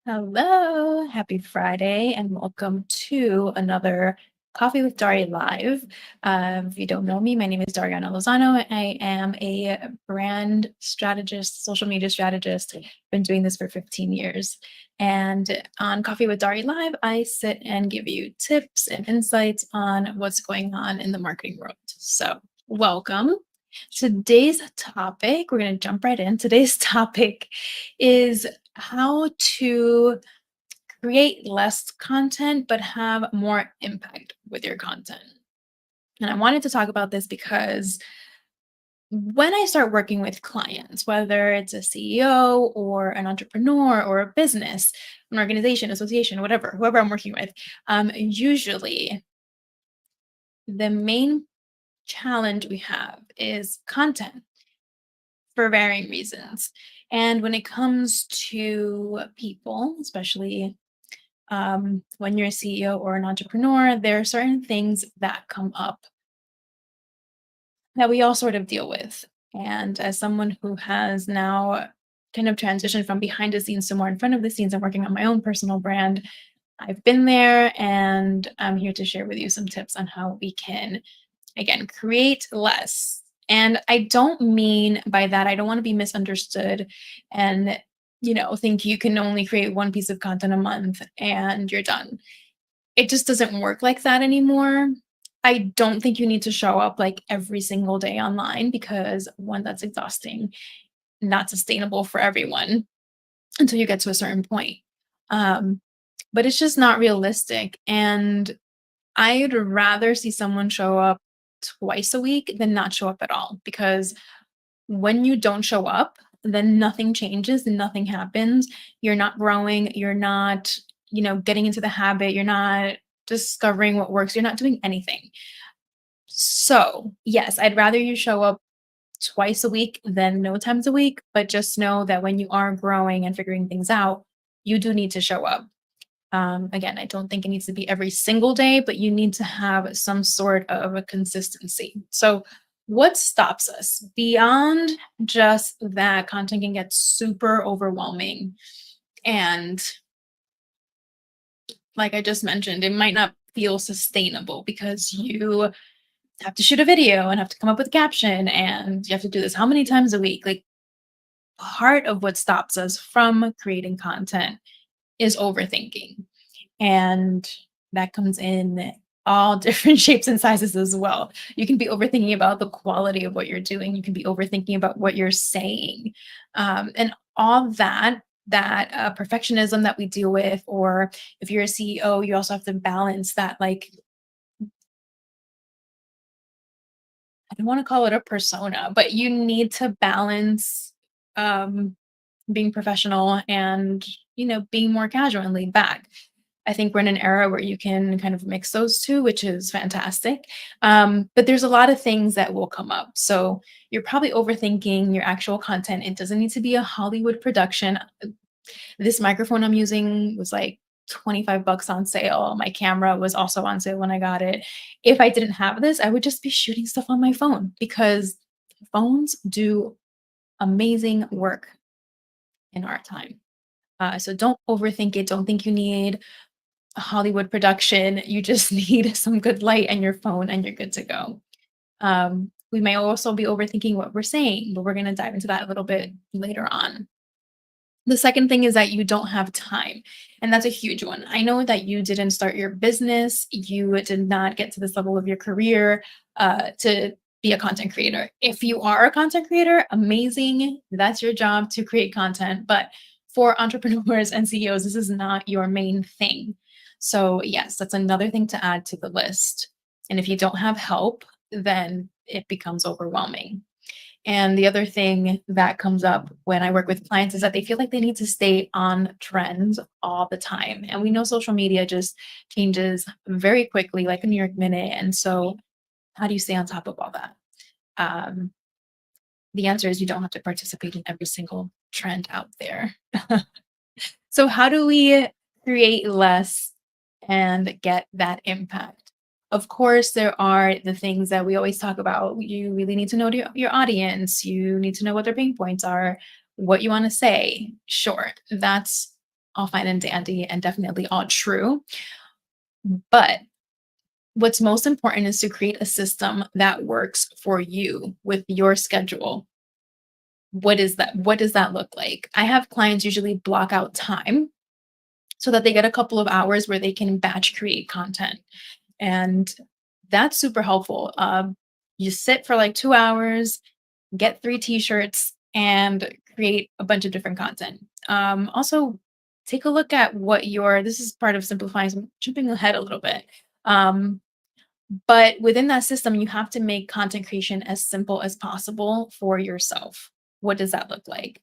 Hello, happy Friday, and welcome to another Coffee with Dari Live. If you don't know me, my name is Dariana Lozano. I am a brand strategist, social media strategist. Been doing this for 15 years. And on Coffee with Dari Live, I sit and give you tips and insights on what's going on in the marketing world. So, welcome. Today's topic, we're going to jump right in. Today's topic is how to create less content but have more impact with your content. And I wanted to talk about this because when I start working with clients, whether it's a CEO or an entrepreneur or a business, an organization, association, whatever, whoever I'm working with, usually the main challenge we have is content for varying reasons. And when it comes to people, especially when you're a CEO or an entrepreneur, there are certain things that come up that we all sort of deal with. And as someone who has now kind of transitioned from behind the scenes to more in front of the scenes and working on my own personal brand, I've been there and I'm here to share with you some tips on how we can, again, create less. And I don't mean by that, I don't want to be misunderstood and think you can only create one piece of content a month and you're done. It just doesn't work like that anymore. I don't think you need to show up like every single day online because one, that's exhausting, not sustainable for everyone until you get to a certain point. Um, but it's just not realistic. And I'd rather see someone show up twice a week than not show up at all because when you don't show up, then nothing changes and nothing happens. You're not growing, you're not, getting into the habit, you're not discovering what works, you're not doing anything. So, yes, I'd rather you show up twice a week than no times a week, but just know that when you are growing and figuring things out, you do need to show up. Again, I don't think it needs to be every single day, but you need to have some sort of a consistency. So, what stops us beyond just that content can get super overwhelming? And like I just mentioned, it might not feel sustainable because you have to shoot a video and have to come up with a caption and you have to do this how many times a week? Like, part of what stops us from creating content is overthinking. And that comes in all different shapes and sizes as well. You can be overthinking about the quality of what you're doing. You can be overthinking about what you're saying, and all that perfectionism that we deal with. Or if you're a CEO, you also have to balance that. Like, I don't want to call it a persona, but you need to balance um, being professional and being more casual and laid back. I think we're in an era where you can kind of mix those two, which is fantastic. But there's a lot of things that will come up. So you're probably overthinking your actual content. It doesn't need to be a Hollywood production. This microphone I'm using was like 25 bucks on sale. My camera was also on sale when I got it. If I didn't have this, I would just be shooting stuff on my phone because phones do amazing work in our time. So don't overthink it. Don't think you need a Hollywood production. You just need some good light and your phone, and you're good to go. We may also be overthinking what we're saying, but we're going to dive into that a little bit later on. The second thing is that you don't have time. And that's a huge one. I know that you didn't start your business, you did not get to this level of your career to be a content creator. If you are a content creator, amazing. That's your job to create content. But for entrepreneurs and CEOs, this is not your main thing. So, yes, that's another thing to add to the list. And if you don't have help, then it becomes overwhelming. And the other thing that comes up when I work with clients is that they feel like they need to stay on trends all the time. And we know social media just changes very quickly, like a New York minute. And so, how do you stay on top of all that? Um, the answer is you don't have to participate in every single trend out there. So, how do we create less and get that impact? Of course, there are the things that we always talk about. You really need to know your audience. You need to know what their pain points are, what you want to say. Sure, that's all fine and dandy and definitely all true. But what's most important is to create a system that works for you with your schedule. What is that? What does that look like? I have clients usually block out time so that they get a couple of hours where they can batch create content. And that's super helpful. You sit for like 2 hours, get 3 t-shirts, and create a bunch of different content. Also, take a look at what your, this is part of simplifying, so I'm jumping ahead a little bit. Um, but within that system, you have to make content creation as simple as possible for yourself. What does that look like?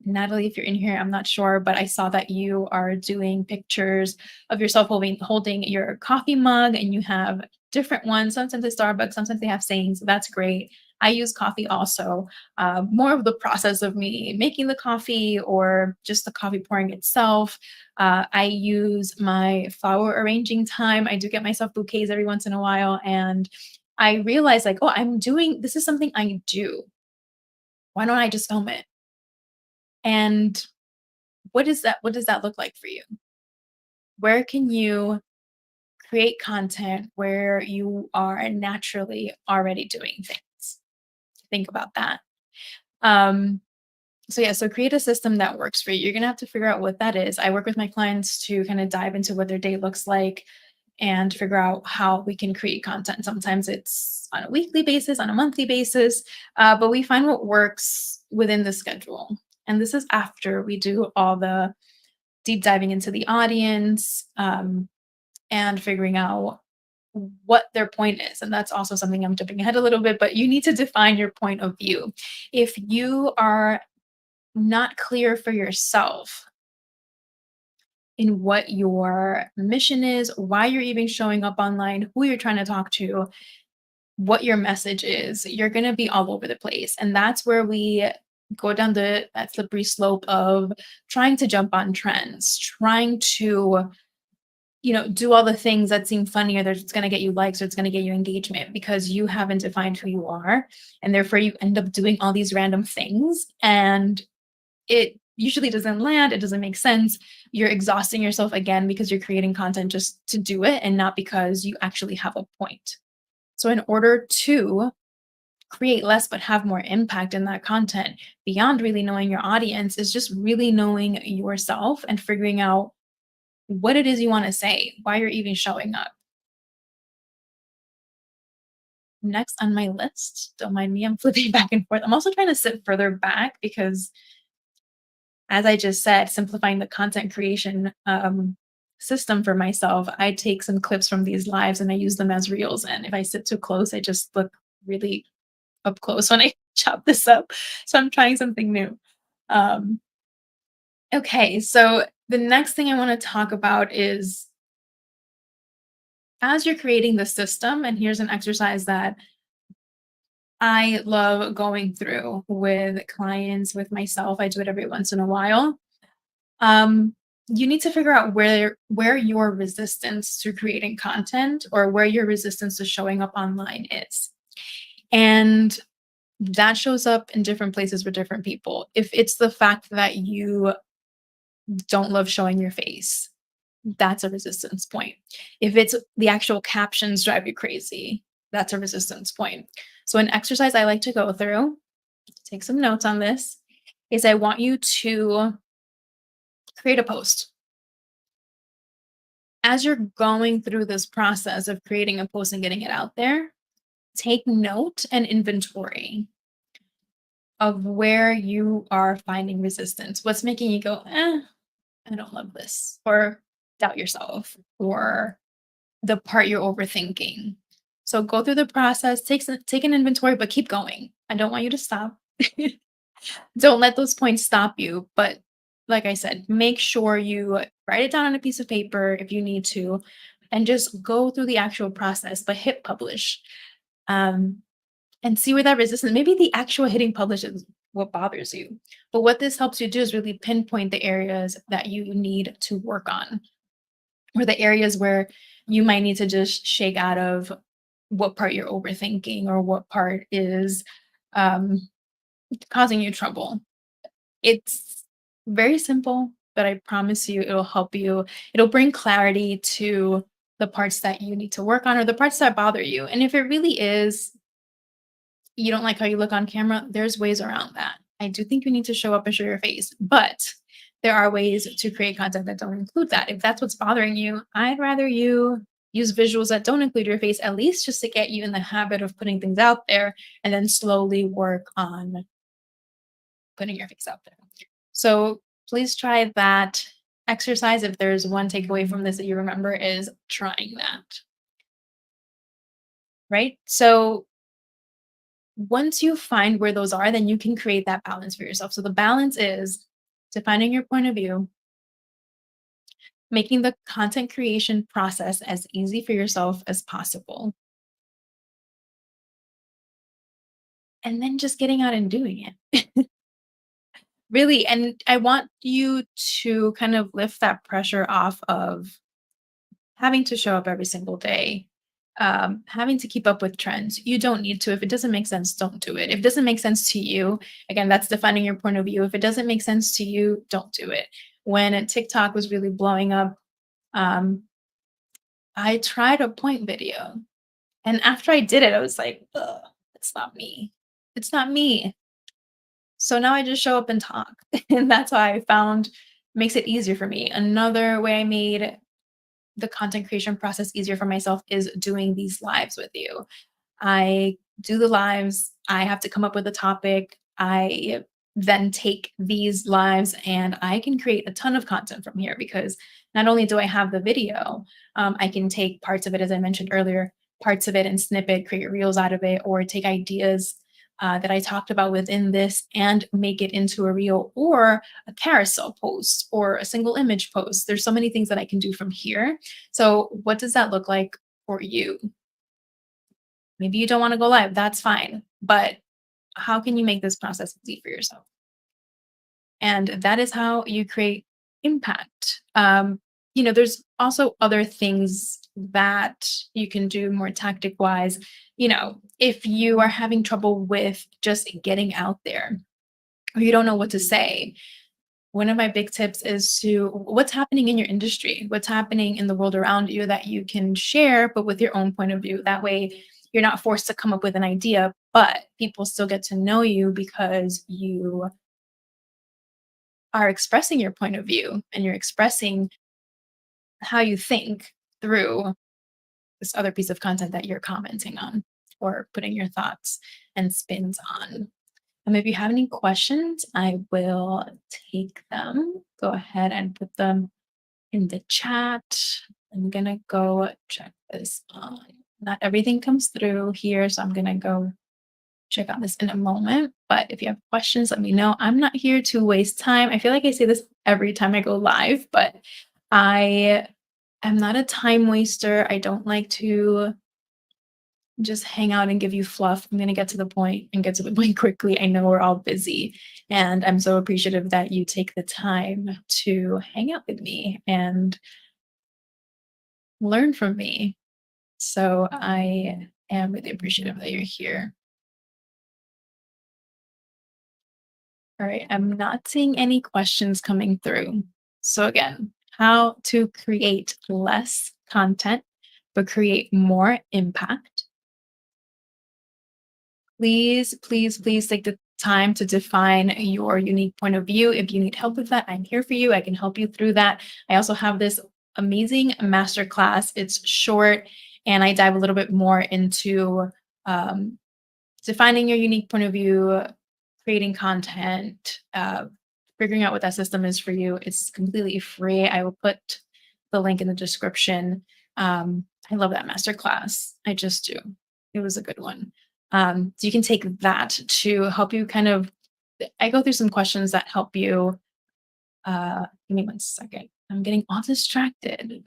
Natalie, if you're in here, I'm not sure, but I saw that you are doing pictures of yourself holding your coffee mug, and you have different ones. Sometimes it's Starbucks, sometimes they have sayings. So that's great. I use coffee also. More of the process of me making the coffee or just the coffee pouring itself. I use my flower arranging time. I do get myself bouquets every once in a while. And I realize, like, oh, this is something I do. Why don't I just film it? And what does that look like for you? Where can you create content where you are naturally already doing things? Think about that. Um, So yeah, so create a system that works for you. You're gonna have to figure out what that is. I work with my clients to kind of dive into what their day looks like and figure out how we can create content. Sometimes it's on a weekly basis, on a monthly basis, but we find what works within the schedule. And this is after we do all the deep diving into the audience, and figuring out what their point is. And that's also something I'm jumping ahead a little bit, but you need to define your point of view. If you are not clear for yourself in what your mission is, why you're even showing up online, who you're trying to talk to, what your message is, you're going to be all over the place. And that's where we go down that slippery slope of trying to jump on trends, trying to, do all the things that seem funny or that's going to get you likes or it's going to get you engagement because you haven't defined who you are. And therefore you end up doing all these random things. And it usually doesn't land, it doesn't make sense. You're exhausting yourself again because you're creating content just to do it and not because you actually have a point. So, in order to create less but have more impact in that content, beyond really knowing your audience, is just really knowing yourself and figuring out what it is you want to say, why you're even showing up. Next on my list, don't mind me, I'm flipping back and forth. I'm also trying to sit further back because, as I just said, simplifying the content creation system for myself, I take some clips from these lives and I use them as reels. And if I sit too close, I just look really up close when I chop this up. So I'm trying something new. Um, okay, so the next thing I want to talk about is, as you're creating the system, and here's an exercise that I love going through with clients, with myself. I do it every once in a while. um, you need to figure out where your resistance to creating content or where your resistance to showing up online is. And that shows up in different places for different people. If it's the fact that you don't love showing your face, that's a resistance point. If it's the actual captions drive you crazy, that's a resistance point. So an exercise I like to go through, take some notes on this, is I want you to create a post. As you're going through this process of creating a post and getting it out there, take note and inventory of where you are finding resistance. What's making you go, I don't love this, or doubt yourself, or the part you're overthinking. So go through the process, take an inventory, but keep going. I don't want you to stop. Don't let those points stop you. But like I said, make sure you write it down on a piece of paper if you need to, and just go through the actual process, but hit publish. Um, and see where that resistance, maybe the actual hitting publish is what bothers you. But what this helps you do is really pinpoint the areas that you need to work on, or the areas where you might need to just shake out of what part you're overthinking or what part is um, causing you trouble. It's very simple. but I promise you it'll help you. It'll bring clarity to the parts that you need to work on or the parts that bother you. And if it really is you don't like how you look on camera, there's ways around that. I do think you need to show up and show your face, but there are ways to create content that don't include that. If that's what's bothering you, I'd rather you use visuals that don't include your face, at least just to get you in the habit of putting things out there and then slowly work on putting your face out there. So please try that exercise. If there's one takeaway from this that you remember, is trying that, right? So once you find where those are, then you can create that balance for yourself. So the balance is defining your point of view, making the content creation process as easy for yourself as possible, and then just getting out and doing it. Really, and I want you to kind of lift that pressure off of having to show up every single day, having to keep up with trends. You don't need to. If it doesn't make sense, don't do it. If it doesn't make sense to you, again, that's defining your point of view. If it doesn't make sense to you, don't do it. When TikTok was really blowing up, um, I tried a point video. And after I did it, I was like, ugh, it's not me. It's not me. So now I just show up and talk. And that's why I found makes it easier for me. Another way I made the content creation process easier for myself is doing these lives with you. I do the lives, I have to come up with a topic. I then take these lives and I can create a ton of content from here because not only do I have the video, I can take parts of it, as I mentioned earlier, parts of it and snip it, create reels out of it, or take ideas that I talked about within this and make it into a reel or a carousel post or a single image post. There's so many things that I can do from here. So, what does that look like for you? Maybe you don't want to go live, that's fine. But how can you make this process easy for yourself? And that is how you create impact. There's also other things that you can do more tactic wise. If you are having trouble with just getting out there or you don't know what to say, one of my big tips is to what's happening in your industry, what's happening in the world around you that you can share, but with your own point of view. That way, you're not forced to come up with an idea, but people still get to know you because you are expressing your point of view and you're expressing how you think through this other piece of content that you're commenting on or putting your thoughts and spins on. If you have any questions, I will take them. Go ahead and put them in the chat. I'm gonna go check this on. Not everything comes through here, so I'm gonna go check on this in a moment. But if you have questions, let me know. I'm not here to waste time. I feel like I say this every time I go live, but I am not a time waster. I don't like to just hang out and give you fluff. I'm going to get to the point and get to the point quickly. I know we're all busy, and I'm so appreciative that you take the time to hang out with me and learn from me. So I am really appreciative that you're here. All right, I'm not seeing any questions coming through. So again, how to create less content but create more impact. Please, please, please take the time to define your unique point of view. If you need help with that, I'm here for you. I can help you through that. I also have this amazing masterclass. It's short and I dive a little bit more into um, defining your unique point of view, creating content, figuring out what that system is for you. It's completely free. I will put the link in the description. I love that masterclass. I just do. It was a good one. So you can take that to help you kind of. I go through some questions that help you. Give me 1 second. I'm getting all distracted.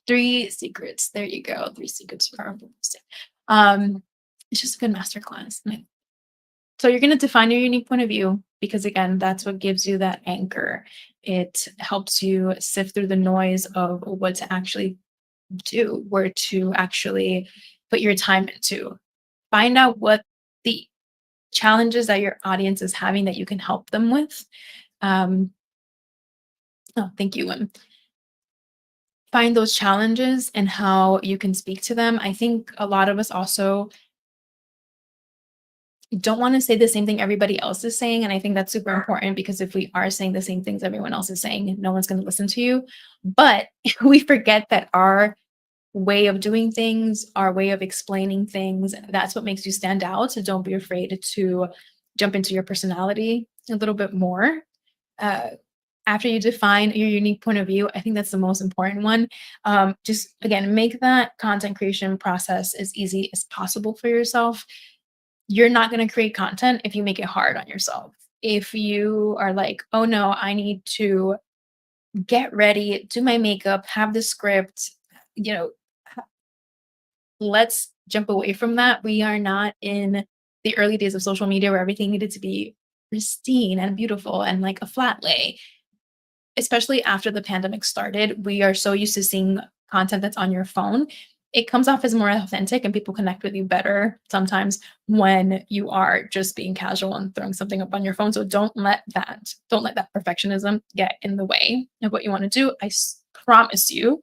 Three secrets. There you go. Three secrets for powerful posting. It's just a good masterclass. So you're going to define your unique point of view because again, that's what gives you that anchor. It helps you sift through the noise of what to actually do, where to actually put your time into. Find out what the challenges that your audience is having that you can help them with. Um, Oh, thank you. Find those challenges and how you can speak to them. I think a lot of us also don't want to say the same thing everybody else is saying. And I think that's super important because if we are saying the same things everyone else is saying, no one's going to listen to you. But we forget that our way of doing things, our way of explaining things, that's what makes you stand out. So don't be afraid to jump into your personality a little bit more. Uh, After you define your unique point of view, I think that's the most important one. Just again, make that content creation process as easy as possible for yourself. You're not going to create content if you make it hard on yourself. If you are like, oh no, I need to get ready, do my makeup, have the script, you know, let's jump away from that. We are not in the early days of social media where everything needed to be pristine and beautiful and like a flat lay. Especially after the pandemic started, we are so used to seeing content that's on your phone. It comes off as more authentic and people connect with you better sometimes when you are just being casual and throwing something up on your phone. So don't let that perfectionism get in the way of what you want to do. Promise you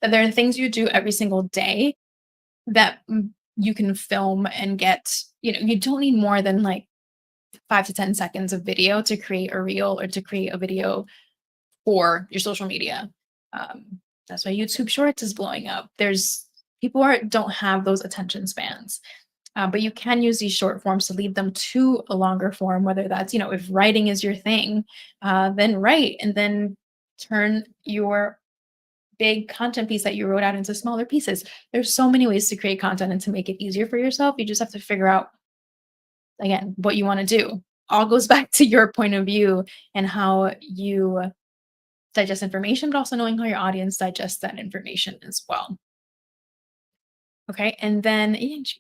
that there are things you do every single day that you can film and get, you don't need more than like 5 to 10 seconds of video to create a reel or to create a video for your social media. Um, that's why YouTube Shorts is blowing up. There's people are don't have those attention spans, but you can use these short forms to lead them to a longer form. Whether that's if writing is your thing, then write and then turn your big content piece that you wrote out into smaller pieces. There's so many ways to create content and to make it easier for yourself. You just have to figure out again what you want to do. All goes back to your point of view and how you digest information, but also knowing how your audience digests that information as well. Okay. And then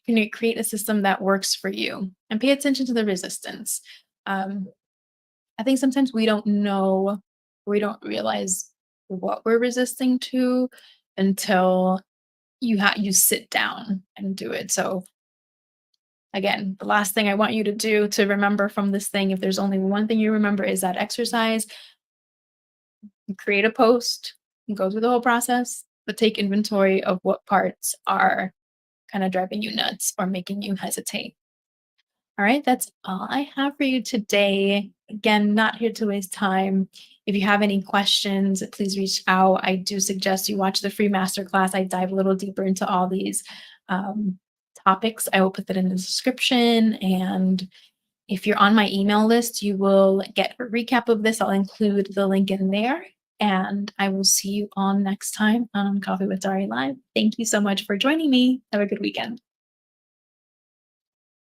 can you create a system that works for you and pay attention to the resistance? Um, I think sometimes we don't know, we don't realize what we're resisting to until you sit down and do it. So again, the last thing I want you to do to remember from this thing, if there's only one thing you remember, is that exercise. Create a post, go through the whole process, but take inventory of what parts are kind of driving you nuts or making you hesitate. All right, that's all I have for you today. Again, not here to waste time. If you have any questions, please reach out. I do suggest you watch the free masterclass. I dive a little deeper into all these um, topics. I will put that in the description. And if you're on my email list, you will get a recap of this. I'll include the link in there. And I will see you on next time on Coffee with Dari Live. Thank you so much for joining me. Have a good weekend.